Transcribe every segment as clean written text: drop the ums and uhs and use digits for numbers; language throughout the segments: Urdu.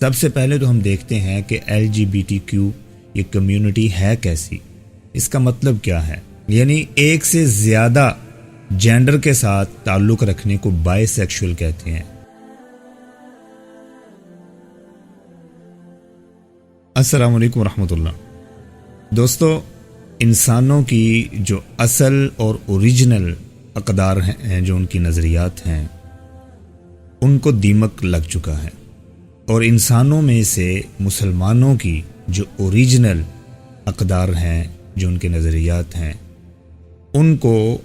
سب سے پہلے تو ہم دیکھتے ہیں کہ LGBTQ یہ کمیونٹی ہے کیسی، اس کا مطلب کیا ہے۔ یعنی ایک سے زیادہ جینڈر کے ساتھ تعلق رکھنے کو بائی سیکشول کہتے ہیں۔ السلام علیکم ورحمۃ اللہ۔ دوستو، انسانوں کی جو اصل اور اوریجنل اقدار ہیں، جو ان کی نظریات ہیں، ان کو دیمک لگ چکا ہے، اور انسانوں میں سے مسلمانوں کی جو اوریجنل اقدار ہیں، جو ان کے نظریات ہیں، ان کو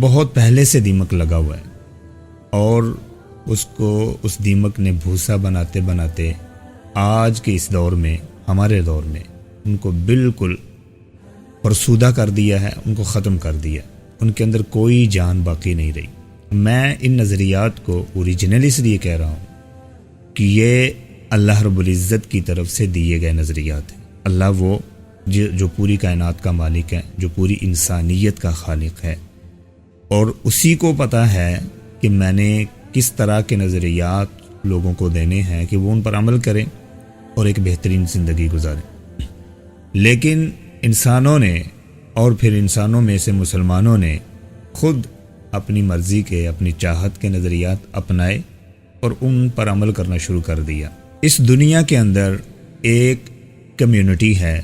بہت پہلے سے دیمک لگا ہوا ہے، اور اس دیمک نے بھوسا بناتے بناتے آج کے اس دور میں، ہمارے دور میں، ان کو بالکل فرسودہ کر دیا ہے، ان کو ختم کر دیا، ان کے اندر کوئی جان باقی نہیں رہی۔ میں ان نظریات کو اوریجنل اس لیے کہہ رہا ہوں کہ یہ اللہ رب العزت کی طرف سے دیے گئے نظریات ہیں۔ اللہ وہ جو پوری کائنات کا مالک ہے، جو پوری انسانیت کا خالق ہے، اور اسی کو پتہ ہے کہ میں نے کس طرح کے نظریات لوگوں کو دینے ہیں کہ وہ ان پر عمل کریں اور ایک بہترین زندگی گزاریں۔ لیکن انسانوں نے، اور پھر انسانوں میں سے مسلمانوں نے خود اپنی مرضی کے، اپنی چاہت کے نظریات اپنائے اور ان پر عمل کرنا شروع کر دیا۔ اس دنیا کے اندر ایک کمیونٹی ہے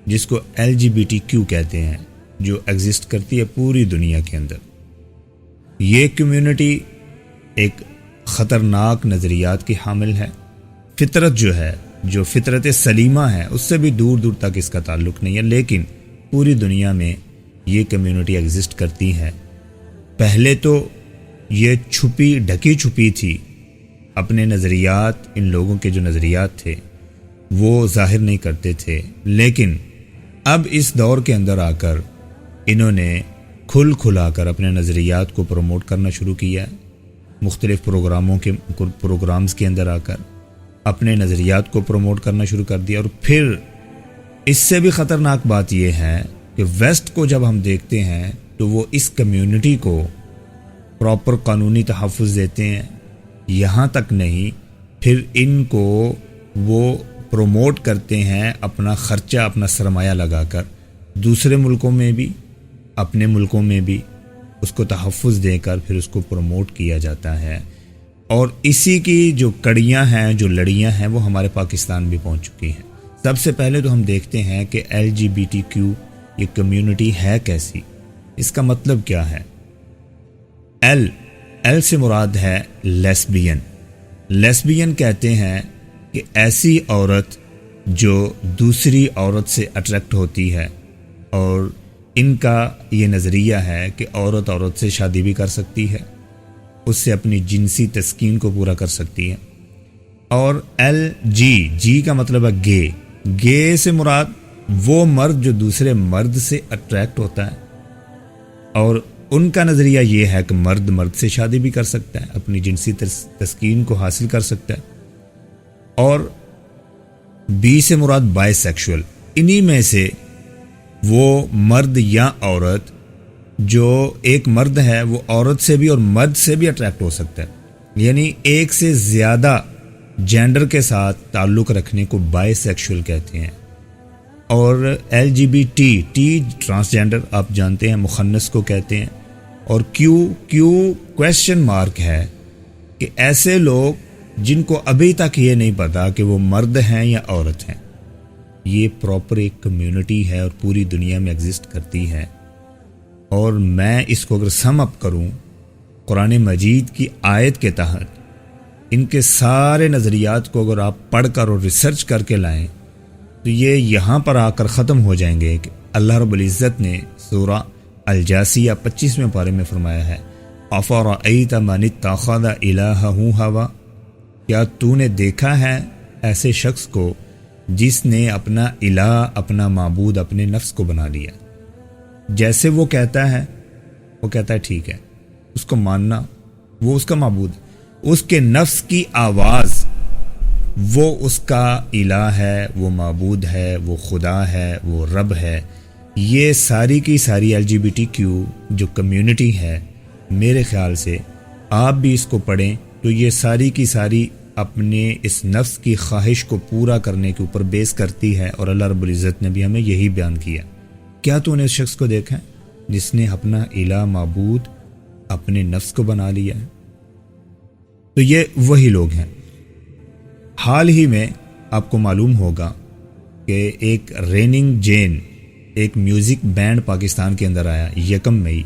جس کو LGBTQ کہتے ہیں، جو ایگزسٹ کرتی ہے پوری دنیا کے اندر۔ یہ کمیونٹی ایک خطرناک نظریات کی حامل ہے۔ فطرت جو ہے، جو فطرت سلیمہ ہے، اس سے بھی دور دور تک اس کا تعلق نہیں ہے، لیکن پوری دنیا میں یہ کمیونٹی ایگزسٹ کرتی ہے۔ پہلے تو یہ ڈھکی چھپی تھی، اپنے نظریات، ان لوگوں کے جو نظریات تھے وہ ظاہر نہیں کرتے تھے، لیکن اب اس دور کے اندر آ کر انہوں نے کھلا کر اپنے نظریات کو پروموٹ کرنا شروع کیا ہے۔ مختلف پروگرامز کے اندر آ کر اپنے نظریات کو پروموٹ کرنا شروع کر دیا، اور پھر اس سے بھی خطرناک بات یہ ہے کہ ویسٹ کو جب ہم دیکھتے ہیں تو وہ اس کمیونٹی کو پراپر قانونی تحفظ دیتے ہیں۔ یہاں تک نہیں، پھر ان کو وہ پروموٹ کرتے ہیں اپنا خرچہ، اپنا سرمایہ لگا کر، دوسرے ملکوں میں بھی، اپنے ملکوں میں بھی اس کو تحفظ دے کر پھر اس کو پروموٹ کیا جاتا ہے۔ اور اسی کی جو کڑیاں ہیں، جو لڑیاں ہیں، وہ ہمارے پاکستان بھی پہنچ چکی ہیں۔ سب سے پہلے تو ہم دیکھتے ہیں کہ LGBTQ یہ کمیونٹی ہے کیسی، اس کا مطلب کیا ہے۔ L سے مراد ہے لیسبین۔ لیسبین کہتے ہیں کہ ایسی عورت جو دوسری عورت سے اٹریکٹ ہوتی ہے، اور ان کا یہ نظریہ ہے کہ عورت سے شادی بھی کر سکتی ہے، اس سے اپنی جنسی تسکین کو پورا کر سکتی ہے۔ اور جی کا مطلب ہے گے سے مراد وہ مرد جو دوسرے مرد سے اٹریکٹ ہوتا ہے، اور ان کا نظریہ یہ ہے کہ مرد سے شادی بھی کر سکتا ہے، اپنی جنسی تسکین کو حاصل کر سکتا ہے۔ اور بی سے مراد بائی سیکشول، انہی میں سے وہ مرد یا عورت جو ایک مرد ہے وہ عورت سے بھی اور مرد سے بھی اٹریکٹ ہو سکتا ہے۔ یعنی ایک سے زیادہ جینڈر کے ساتھ تعلق رکھنے کو بائی سیکشول کہتے ہیں۔ اور LGBT ٹرانسجینڈر آپ جانتے ہیں، مخنث کو کہتے ہیں۔ اور کیو کویسچن مارک ہے کہ ایسے لوگ جن کو ابھی تک یہ نہیں پتا کہ وہ مرد ہیں یا عورت ہیں۔ یہ پراپر ایک کمیونٹی ہے اور پوری دنیا میں ایگزسٹ کرتی ہے۔ اور میں اس کو اگر سم اپ کروں قرآن مجید کی آیت کے تحت، ان کے سارے نظریات کو اگر آپ پڑھ کر اور ریسرچ کر کے لائیں تو یہ یہاں پر آ کر ختم ہو جائیں گے کہ اللہ رب العزت نے سورہ الجاسیہ 25ویں پارے میں فرمایا ہے، أَفَرَأَيْتَ مَنِ اتَّخَذَ إِلَٰهَهُ هَوَىٰ، کیا تو نے دیکھا ہے ایسے شخص کو جس نے اپنا الہ، اپنا معبود، اپنے نفس کو بنا لیا۔ جیسے وہ کہتا ہے ٹھیک ہے، اس کو ماننا، وہ اس کا معبود، اس کے نفس کی آواز وہ اس کا الہ ہے، وہ معبود ہے، وہ خدا ہے، وہ رب ہے۔ یہ ساری کی ساری LGBTQ جو کمیونٹی ہے، میرے خیال سے آپ بھی اس کو پڑھیں تو یہ ساری کی ساری اپنے اس نفس کی خواہش کو پورا کرنے کے اوپر بیس کرتی ہے، اور اللہ رب العزت نے بھی ہمیں یہی بیان کیا۔ کیا تو نے اس شخص کو دیکھا ہے جس نے اپنا الہ معبود اپنے نفس کو بنا لیا ہے؟ تو یہ وہی لوگ ہیں۔ حال ہی میں آپ کو معلوم ہوگا کہ ایک ریننگ جین، ایک میوزک بینڈ پاکستان کے اندر آیا 1 مئی۔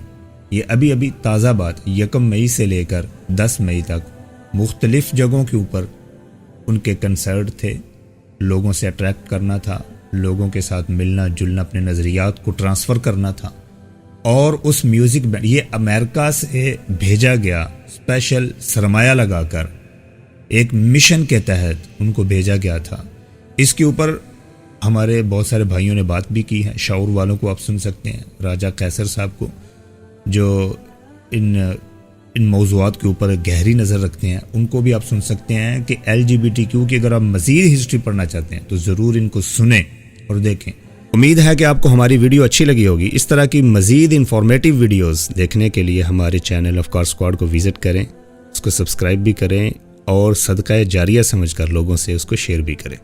یہ ابھی تازہ بات، 1 مئی سے لے کر 10 مئی تک مختلف جگہوں کے اوپر ان کے کنسرٹ تھے، لوگوں سے اٹریکٹ کرنا تھا، لوگوں کے ساتھ ملنا جلنا، اپنے نظریات کو ٹرانسفر کرنا تھا۔ اور اس میوزک بینڈ یہ امریکہ سے بھیجا گیا، اسپیشل سرمایہ لگا کر ایک مشن کے تحت ان کو بھیجا گیا تھا۔ اس کے اوپر ہمارے بہت سارے بھائیوں نے بات بھی کی ہے، شعور والوں کو آپ سن سکتے ہیں، راجہ قیصر صاحب کو جو ان موضوعات کے اوپر گہری نظر رکھتے ہیں، ان کو بھی آپ سن سکتے ہیں کہ LGBTQ کی اگر آپ مزید ہسٹری پڑھنا چاہتے ہیں تو ضرور ان کو سنیں اور دیکھیں۔ امید ہے کہ آپ کو ہماری ویڈیو اچھی لگی ہوگی۔ اس طرح کی مزید انفارمیٹیو ویڈیوز دیکھنے کے لیے ہمارے چینل افکار اسکواڈ کو وزٹ کریں، اس کو سبسکرائب بھی کریں اور صدقہ جاریہ سمجھ کر لوگوں سے اس کو شیئر بھی کریں۔